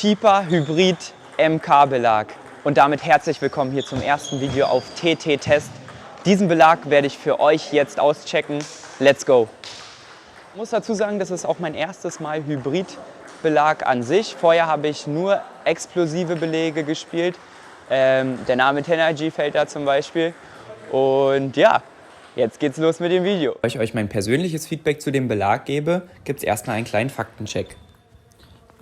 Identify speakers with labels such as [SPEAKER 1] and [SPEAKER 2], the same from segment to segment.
[SPEAKER 1] Tipa Hybrid MK-Belag. Und damit herzlich willkommen hier zum ersten Video auf TT-Test. Diesen Belag werde ich für euch jetzt auschecken. Let's go! Ich muss dazu sagen, das ist auch mein erstes Mal Hybrid-Belag an sich. Vorher habe ich nur explosive Belege gespielt. Der Name Tenergy fällt da zum Beispiel. Und ja, jetzt geht's los mit dem Video. Bevor ich euch mein persönliches Feedback zu dem Belag gebe, gibt es erstmal einen kleinen Faktencheck.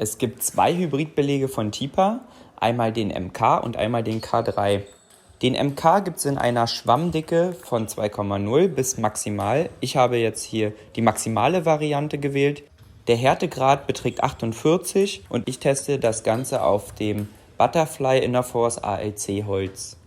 [SPEAKER 1] Es gibt zwei Hybridbelege von Tipa, einmal den MK und einmal den K3. Den MK gibt es in einer Schwammdicke von 2,0 bis maximal. Ich habe jetzt hier die maximale Variante gewählt. Der Härtegrad beträgt 48 und ich teste das Ganze auf dem Butterfly Innerforce ALC Holz.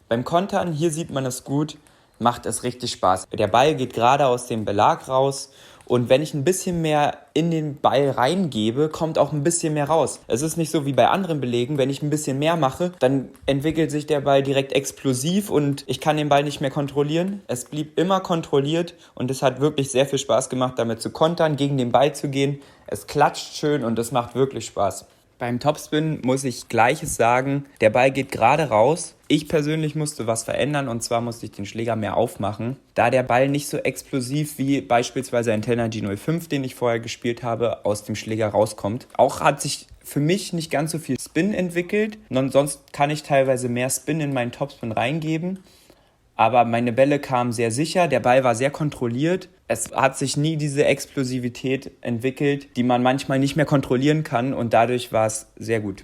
[SPEAKER 1] Beim Kontern, hier sieht man es gut, macht es richtig Spaß. Der Ball geht gerade aus dem Belag raus und wenn ich ein bisschen mehr in den Ball reingebe, kommt auch ein bisschen mehr raus. Es ist nicht so wie bei anderen Belegen, wenn ich ein bisschen mehr mache, dann entwickelt sich der Ball direkt explosiv und ich kann den Ball nicht mehr kontrollieren. Es blieb immer kontrolliert und es hat wirklich sehr viel Spaß gemacht, damit zu kontern, gegen den Ball zu gehen. Es klatscht schön und es macht wirklich Spaß. Beim Topspin muss ich Gleiches sagen, der Ball geht gerade raus. Ich persönlich musste was verändern und zwar musste ich den Schläger mehr aufmachen, da der Ball nicht so explosiv wie beispielsweise ein Tenergy 05, den ich vorher gespielt habe, aus dem Schläger rauskommt. Auch hat sich für mich nicht ganz so viel Spin entwickelt, sonst kann ich teilweise mehr Spin in meinen Topspin reingeben. Aber meine Bälle kamen sehr sicher, der Ball war sehr kontrolliert. Es hat sich nie diese Explosivität entwickelt, die man manchmal nicht mehr kontrollieren kann und dadurch war es sehr gut.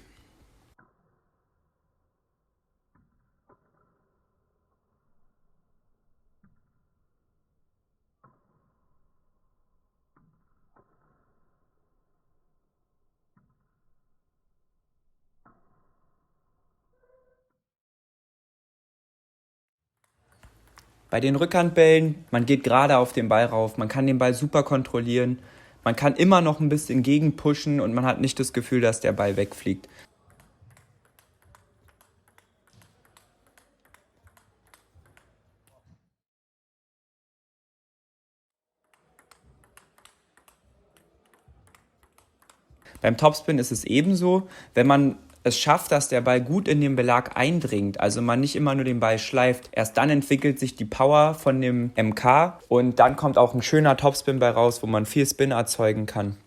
[SPEAKER 1] Bei den Rückhandbällen, man geht gerade auf den Ball rauf, man kann den Ball super kontrollieren, man kann immer noch ein bisschen gegenpushen und man hat nicht das Gefühl, dass der Ball wegfliegt. Beim Topspin ist es ebenso, wenn man es schafft, dass der Ball gut in den Belag eindringt, also man nicht immer nur den Ball schleift. Erst dann entwickelt sich die Power von dem MK und dann kommt auch ein schöner Topspin bei raus, wo man viel Spin erzeugen kann.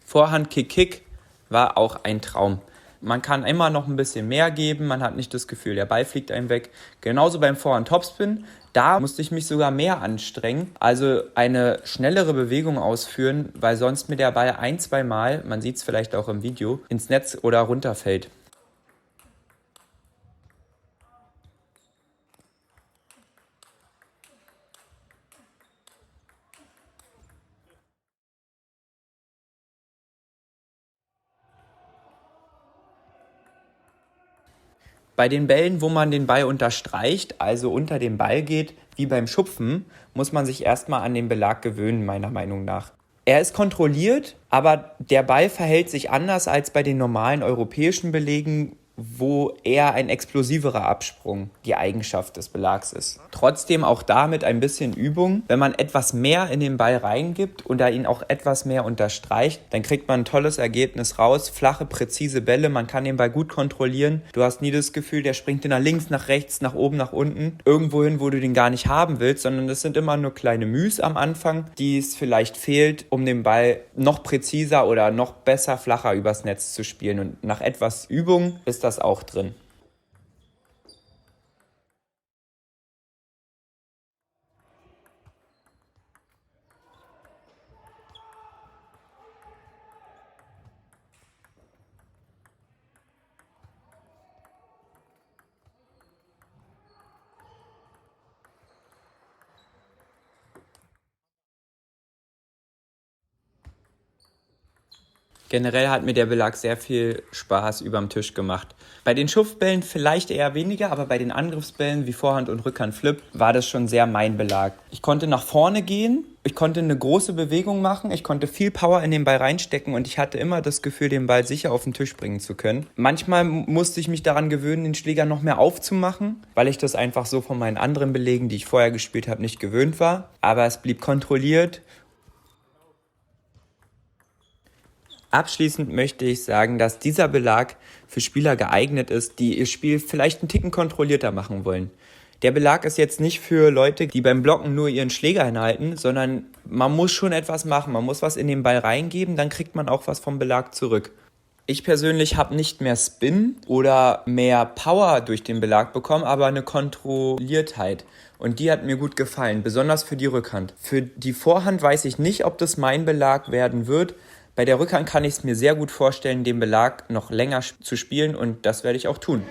[SPEAKER 1] Vorhand Kick war auch ein Traum. Man kann immer noch ein bisschen mehr geben, man hat nicht das Gefühl, der Ball fliegt einem weg. Genauso beim Vorhand Topspin, da musste ich mich sogar mehr anstrengen, also eine schnellere Bewegung ausführen, weil sonst mir der Ball ein-, zweimal, man sieht es vielleicht auch im Video, ins Netz oder runterfällt. Bei den Bällen, wo man den Ball unterstreicht, also unter den Ball geht, wie beim Schupfen, muss man sich erstmal an den Belag gewöhnen, meiner Meinung nach. Er ist kontrolliert, aber der Ball verhält sich anders als bei den normalen europäischen Belegen, wo eher ein explosiverer Absprung die Eigenschaft des Belags ist. Trotzdem auch damit ein bisschen Übung. Wenn man etwas mehr in den Ball reingibt und da ihn auch etwas mehr unterstreicht, dann kriegt man ein tolles Ergebnis raus. Flache, präzise Bälle, man kann den Ball gut kontrollieren. Du hast nie das Gefühl, der springt dir nach links, nach rechts, nach oben, nach unten, irgendwo hin, wo du den gar nicht haben willst, sondern das sind immer nur kleine Mühs am Anfang, die es vielleicht fehlt, um den Ball noch präziser oder noch besser, flacher übers Netz zu spielen. Und nach etwas Übung ist das auch drin. Generell hat mir der Belag sehr viel Spaß überm Tisch gemacht. Bei den Schuftbällen vielleicht eher weniger, aber bei den Angriffsbällen wie Vorhand und Rückhand Flip war das schon sehr mein Belag. Ich konnte nach vorne gehen, ich konnte eine große Bewegung machen, ich konnte viel Power in den Ball reinstecken und ich hatte immer das Gefühl, den Ball sicher auf den Tisch bringen zu können. Manchmal musste ich mich daran gewöhnen, den Schläger noch mehr aufzumachen, weil ich das einfach so von meinen anderen Belegen, die ich vorher gespielt habe, nicht gewöhnt war. Aber es blieb kontrolliert. Abschließend möchte ich sagen, dass dieser Belag für Spieler geeignet ist, die ihr Spiel vielleicht einen Ticken kontrollierter machen wollen. Der Belag ist jetzt nicht für Leute, die beim Blocken nur ihren Schläger hinhalten, sondern man muss schon etwas machen, man muss was in den Ball reingeben, dann kriegt man auch was vom Belag zurück. Ich persönlich habe nicht mehr Spin oder mehr Power durch den Belag bekommen, aber eine Kontrolliertheit. Und die hat mir gut gefallen, besonders für die Rückhand. Für die Vorhand weiß ich nicht, ob das mein Belag werden wird. Bei der Rückhand kann ich es mir sehr gut vorstellen, den Belag noch länger zu spielen und das werde ich auch tun.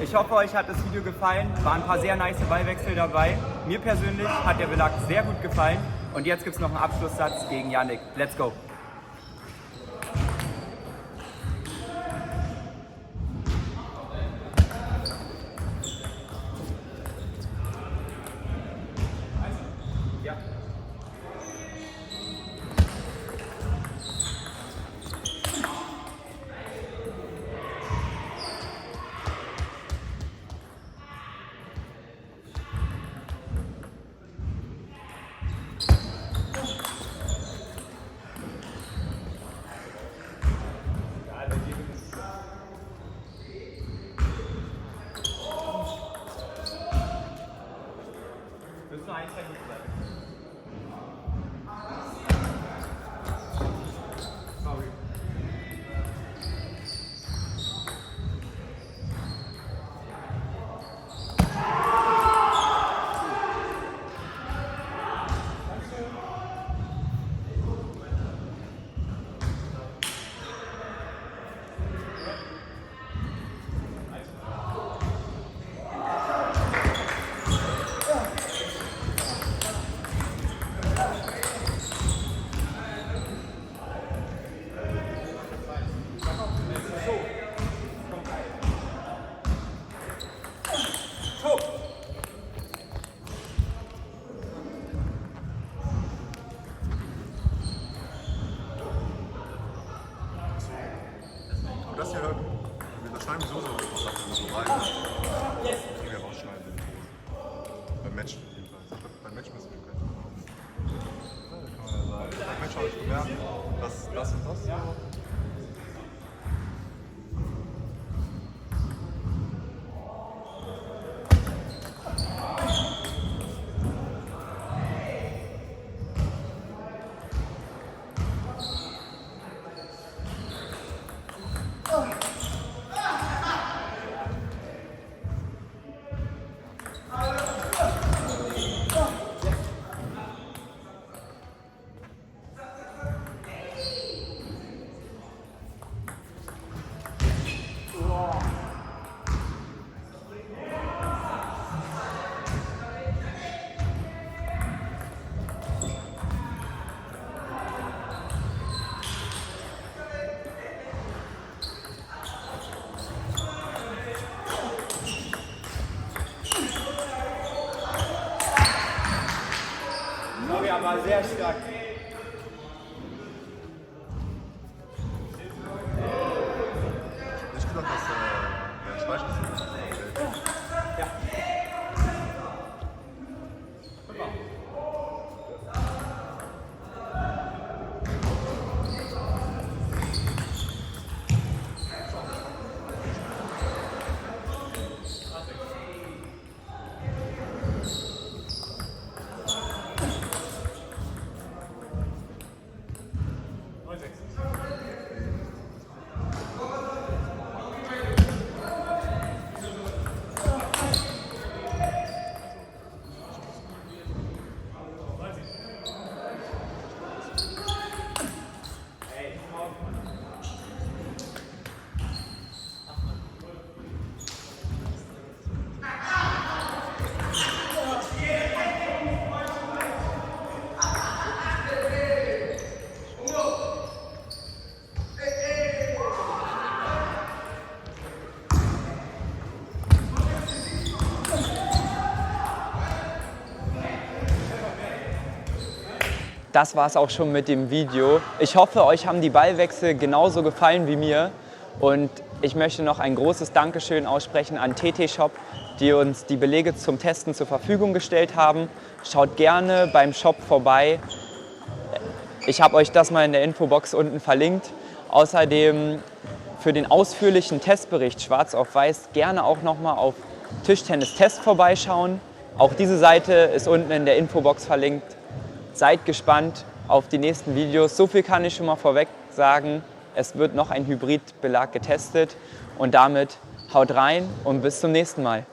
[SPEAKER 1] Ich hoffe, euch hat das Video gefallen. Waren ein paar sehr nice Ballwechsel dabei. Mir persönlich hat der Belag sehr gut gefallen. Und jetzt gibt es noch einen Abschlusssatz gegen Yannick. Let's go!
[SPEAKER 2] Das hier, das schneiden wir so rein. Die wir rausschneiden in die Hose. Beim Match jedenfalls. Beim Match müssen wir können. Da kann man ja sagen. Beim Match habe ich gemerkt, dass das und das. Ja.
[SPEAKER 1] Florian war sehr stark.
[SPEAKER 2] Ich gedacht, dass der Schleicher ist.
[SPEAKER 1] Ja. das war es auch schon mit dem Video. Ich hoffe, euch haben die Ballwechsel genauso gefallen wie mir. Und ich möchte noch ein großes Dankeschön aussprechen an TT Shop, die uns die Belege zum Testen zur Verfügung gestellt haben. Schaut gerne beim Shop vorbei. Ich habe euch das mal in der Infobox unten verlinkt. Außerdem für den ausführlichen Testbericht schwarz auf weiß gerne auch nochmal auf Tischtennis Test vorbeischauen. Auch diese Seite ist unten in der Infobox verlinkt. Seid gespannt auf die nächsten Videos. So viel kann ich schon mal vorweg sagen. Es wird noch ein Hybridbelag getestet. Und damit haut rein und bis zum nächsten Mal.